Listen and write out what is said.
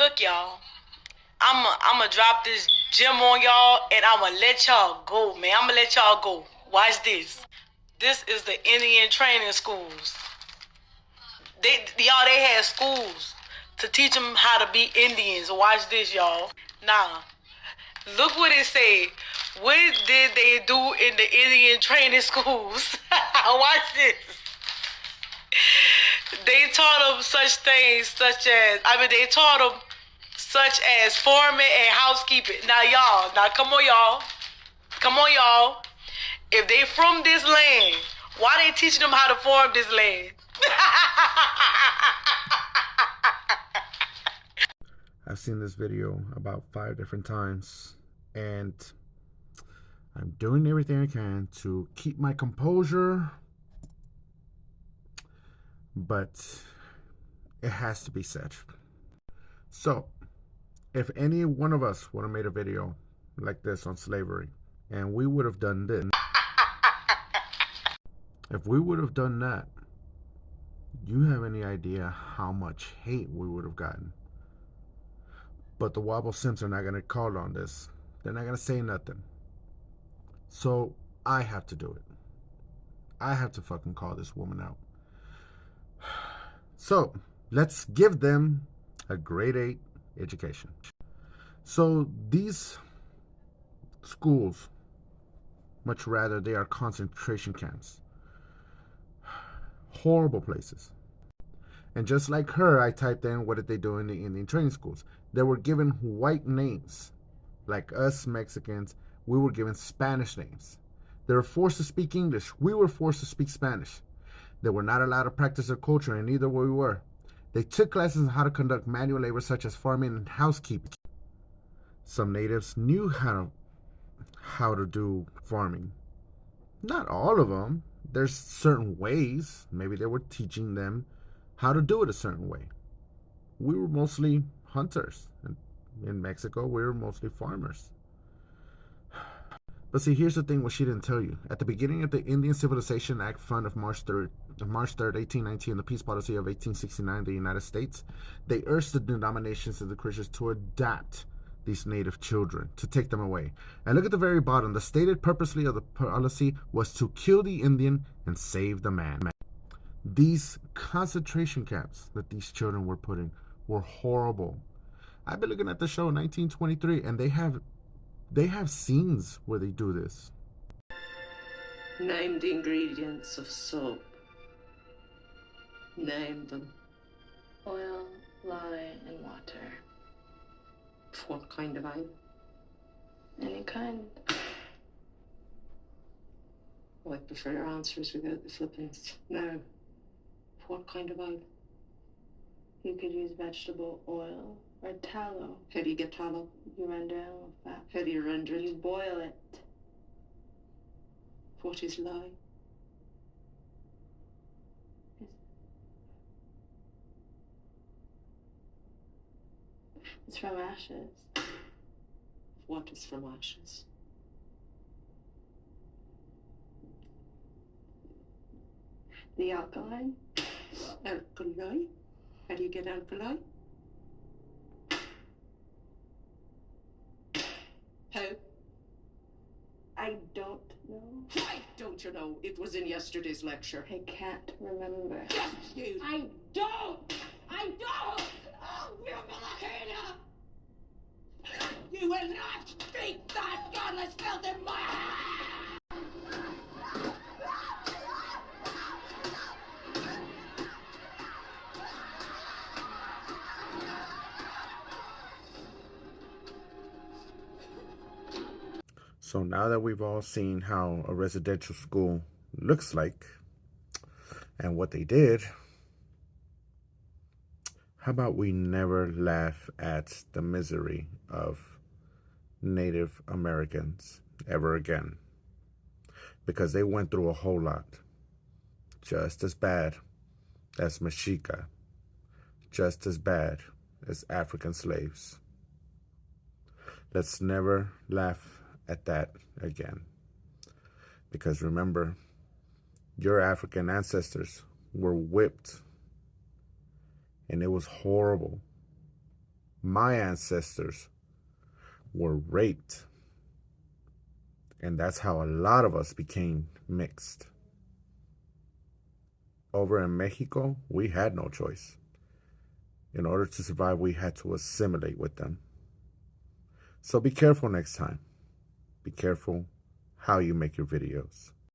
Look, y'all. I'ma drop this gem on y'all and I'ma let y'all go, man. I'ma let y'all go. Watch this. This is the Indian training schools. They had schools to teach them how to be Indians. Watch this, y'all. Now, look what it say. What did they do in the Indian training schools? Watch this. They taught them such things they taught them such as farming and housekeeping. Now come on, y'all. If they from this land, why they teaching them how to farm this land? I've seen this video about 5 different times, and I'm doing everything I can to keep my composure, but it has to be said. So, if any one of us would have made a video like this on slavery, and we would have done this, if we would have done that, you have any idea how much hate we would have gotten? But the Wobble Simps are not going to call on this. They're not going to say nothing. So I have to do it. I have to fucking call this woman out. So let's give them a grade 8 education. So these schools, much rather they are concentration camps. Horrible places. And just like her, I typed in what did they do in the Indian training schools. They were given white names. Like us Mexicans, we were given Spanish names. They were forced to speak English. We were forced to speak Spanish. They were not allowed to practice their culture, and neither we were. They took classes on how to conduct manual labor such as farming and housekeeping. Some natives knew how to do farming. Not all of them. There's certain ways. Maybe they were teaching them how to do it a certain way. We were mostly hunters. In Mexico, we were mostly farmers. But see, here's the thing what she didn't tell you. At the beginning of the Indian Civilization Act Fund of March 3rd, 1819, the Peace Policy of 1869, the United States, they urged the denominations of the Christians to adapt these native children, to take them away. And look at the very bottom. The stated purposely of the policy was to kill the Indian and save the man. These concentration camps that these children were put in were horrible. I've been looking at the show 1923, and they have scenes where they do this. Name the ingredients of soap. Name them. Oil, lye, and water. What kind of oil? Any kind. Well, I prefer your answers without the flippings. Now, what kind of oil? You could use vegetable oil or tallow. How do you get tallow? You render it with fat. How do you render it? You boil it. What is lye? It's from ashes. What is from ashes? The alkali. Alkali? How do you get alkali? How? I don't know. Why don't you know? It was in yesterday's lecture. I can't remember. Yes, you. I don't! Oh, you Malakina! You will not speak that godless filth in my hand! So now that we've all seen how a residential school looks like and what they did, how about we never laugh at the misery of Native Americans ever again? Because they went through a whole lot. Just as bad as Mexica. Just as bad as African slaves. Let's never laugh at that again. Because remember, your African ancestors were whipped, and it was horrible. my ancestors were raped. And that's how a lot of us became mixed. Over in Mexico, we had no choice. In order to survive, we had to assimilate with them. So be careful next time. Be careful how you make your videos.